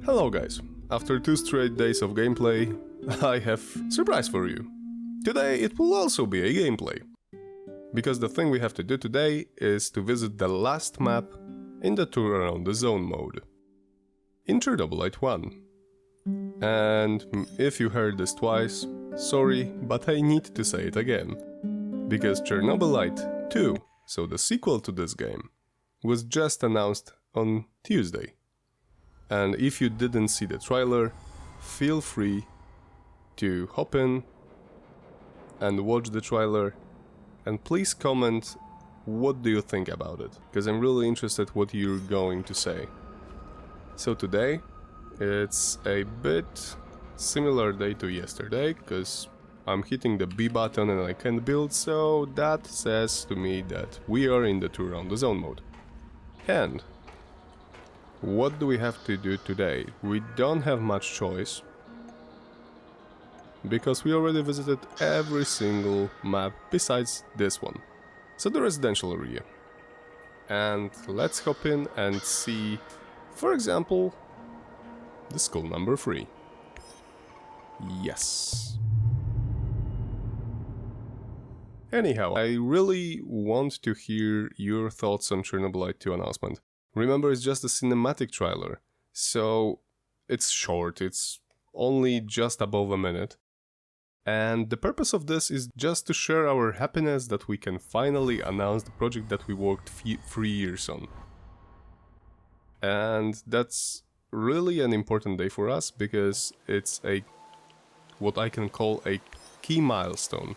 Hello guys, after 2 straight days of gameplay, I have surprise for you. Today it will also be a gameplay. Because the thing we have to do today is to visit the last map in the tour around the zone mode. In Chernobylite 1. And if you heard this twice, sorry, but I need to say it again. Because Chernobylite 2, so the sequel to this game, was just announced on Tuesday. And if you didn't see the trailer, feel free to hop in and watch the trailer, and please comment what do you think about it, because I'm really interested what you're going to say. So today, it's a bit similar day to yesterday, because I'm hitting the B button and I can build, so that says to me that we are in the tour around the zone mode. And what do we have to do today? We don't have much choice, because we already visited every single map besides this one. So the residential area. And let's hop in and see, for example, the school number 3. Yes. Anyhow, I really want to hear your thoughts on Chernobylite 2 announcement. Remember, it's just a cinematic trailer, so it's short, it's only just above a minute. And the purpose of this is just to share our happiness that we can finally announce the project that we worked 3 years on. And that's really an important day for us, because it's what I can call a key milestone.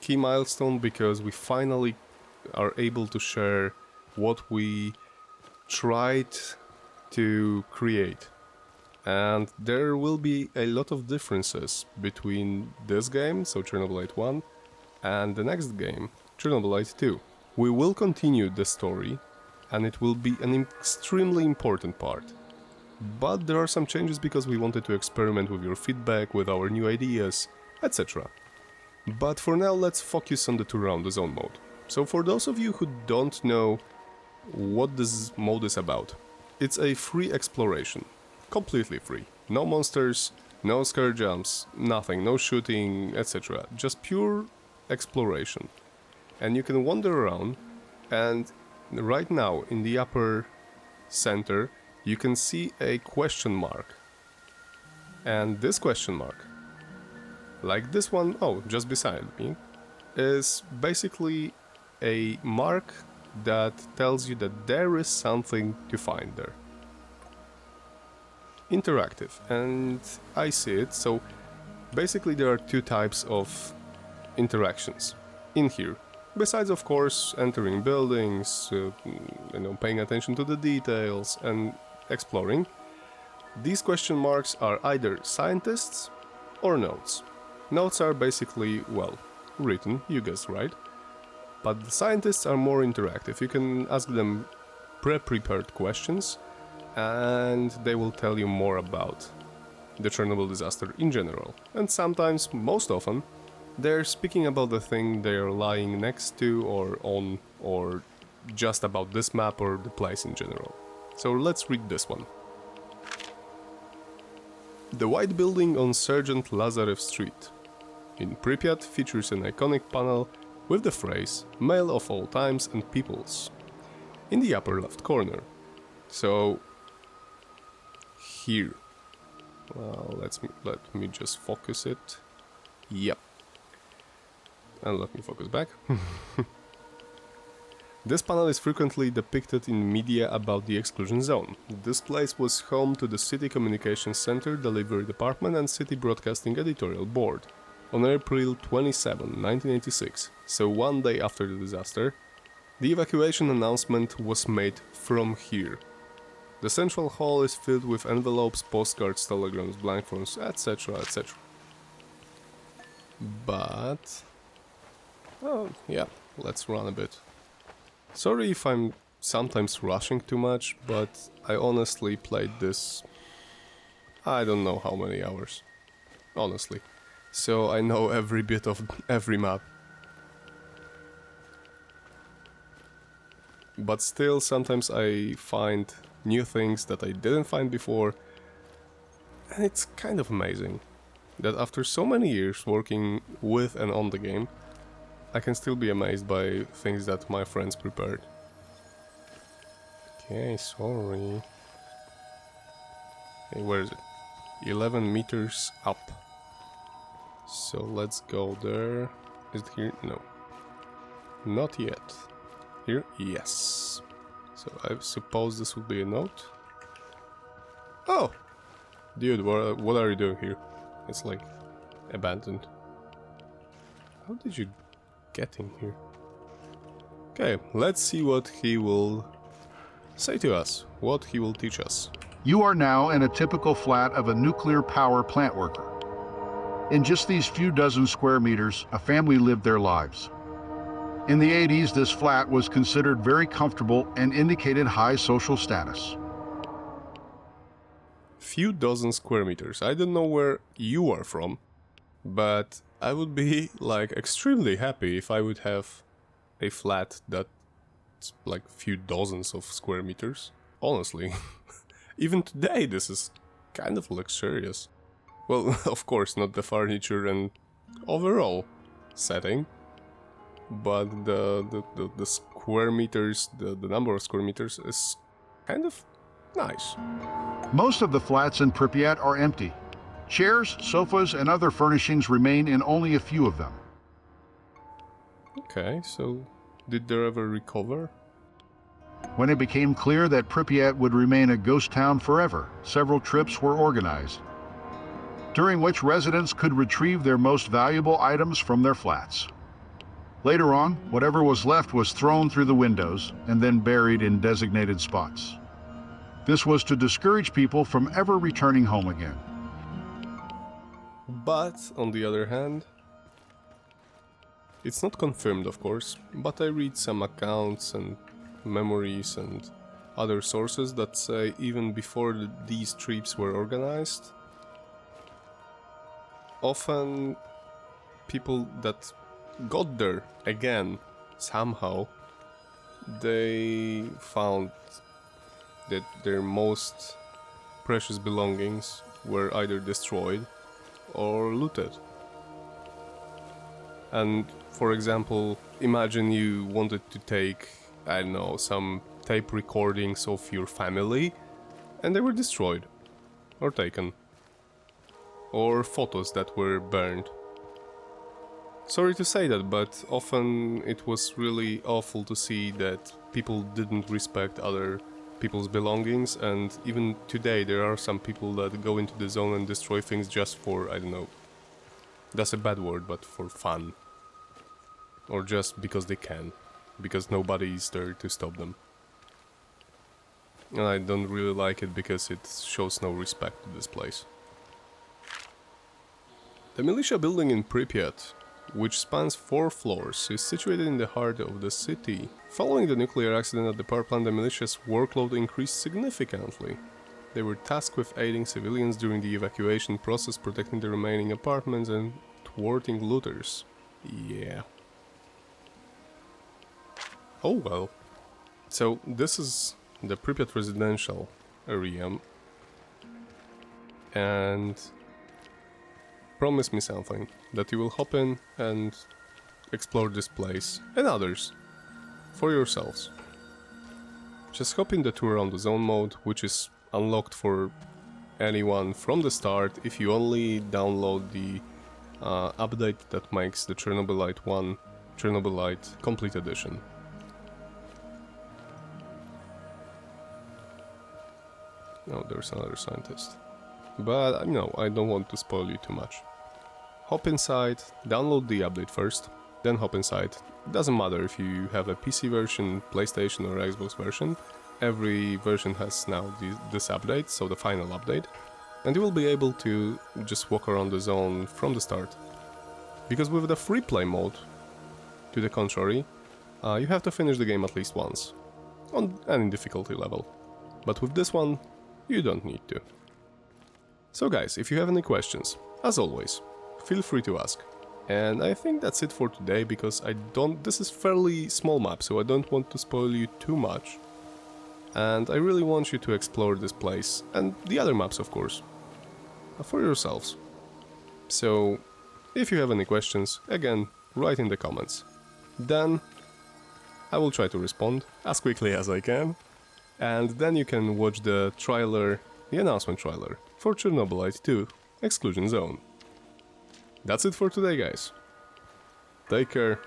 Key milestone because we finally are able to share what we tried to create. And there will be a lot of differences between this game, so Chernobylite 1, and the next game, Chernobylite 2. We will continue the story, and it will be an extremely important part. But there are some changes because we wanted to experiment with your feedback, with our new ideas, etc. But for now, let's focus on the tour around the zone mode. So for those of you who don't know what this mode is about, it's a free exploration. Completely free. No monsters, no scare jumps, nothing, no shooting, etc. Just pure exploration. And you can wander around, and right now in the upper center you can see a question mark. And this question mark, like this one, just beside me, is basically a mark that tells you that there is something to find there. Interactive, and I see it. So basically there are 2 types of interactions in here. Besides, of course, entering buildings, paying attention to the details and exploring. These question marks are either scientists or notes. Notes are basically, well, written, you guessed right. But the scientists are more interactive. You can ask them pre-prepared questions, and they will tell you more about the Chernobyl disaster in general. And sometimes, most often, they're speaking about the thing they're lying next to or on, or just about this map or the place in general. So let's read this one. The white building on Sergeant Lazarev Street in Pripyat features an iconic panel with the phrase "Male of all times and peoples" in the upper left corner. So here, well, let me just focus it. Yep. And let me focus back. This panel is frequently depicted in media about the Exclusion Zone. This place was home to the City Communications Center, Delivery Department and City Broadcasting Editorial Board. On April 27, 1986, so one day after the disaster, the evacuation announcement was made from here. The central hall is filled with envelopes, postcards, telegrams, blank forms, etc, etc. But... oh, yeah, let's run a bit. Sorry if I'm sometimes rushing too much, but I honestly played this... I don't know how many hours. Honestly. So I know every bit of every map. but still sometimes I find new things that I didn't find before, and it's kind of amazing that after so many years working with and on the game, I can still be amazed by things that my friends prepared. Okay, sorry. Hey, where is it? 11 meters up. So let's go there. Is it here? No. Not yet. Here? Yes. So I suppose this would be a note. Oh! Dude, what are you doing here? It's like abandoned. How did you get in here? Okay, let's see what he will say to us, what he will teach us. You are now in a typical flat of a nuclear power plant worker. In just these few dozen square meters, a family lived their lives. In the 80s, this flat was considered very comfortable and indicated high social status. Few dozen square meters. I don't know where you are from, but I would be like extremely happy if I would have a flat that's like few dozens of square meters. Honestly, even today this is kind of luxurious. Well, of course, not the furniture and overall setting, but the square meters, the number of square meters is kind of nice. Most of the flats in Pripyat are empty. Chairs, sofas, and other furnishings remain in only a few of them. Okay, so did they ever recover? When it became clear that Pripyat would remain a ghost town forever, several trips were organized, during which residents could retrieve their most valuable items from their flats. Later on, whatever was left was thrown through the windows and then buried in designated spots. This was to discourage people from ever returning home again. But, on the other hand, it's not confirmed, of course, but I read some accounts and memories and other sources that say even before these trips were organized, often people that got there again somehow, they found that their most precious belongings were either destroyed or looted. And for example, imagine you wanted to take, I don't know, some tape recordings of your family and they were destroyed or taken, or photos that were burned. Sorry to say that, but often it was really awful to see that people didn't respect other people's belongings, and even today there are some people that go into the zone and destroy things just for, I don't know, that's a bad word, but for fun. Or just because they can, because nobody is there to stop them. And I don't really like it because it shows no respect to this place. The militia building in Pripyat, which spans 4 floors, is situated in the heart of the city. Following the nuclear accident at the power plant, the militia's workload increased significantly. They were tasked with aiding civilians during the evacuation process, protecting the remaining apartments and thwarting looters. Yeah. Oh well. So this is the Pripyat Residential Area. And promise me something, that you will hop in and explore this place and others for yourselves. Just hop in the tour on the zone mode, which is unlocked for anyone from the start if you only download the update that makes the Chernobylite 1 Chernobylite Complete Edition. Oh, there's another scientist. But no, I don't want to spoil you too much. Hop inside, download the update first, then hop inside. It doesn't matter if you have a PC version, PlayStation or Xbox version. Every version has now this update, so the final update. And you will be able to just walk around the zone from the start. Because with the free play mode, to the contrary, you have to finish the game at least once, on any difficulty level. But with this one, you don't need to. So guys, if you have any questions, as always, feel free to ask. And I think that's it for today, because this is fairly small map, so I don't want to spoil you too much. And I really want you to explore this place, and the other maps of course, for yourselves. So, if you have any questions, again, write in the comments. Then, I will try to respond as quickly as I can. And then you can watch the trailer, the announcement trailer, for Chernobylite 2 Exclusion Zone. That's it for today, guys. Take care,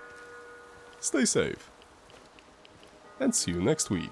stay safe, and see you next week.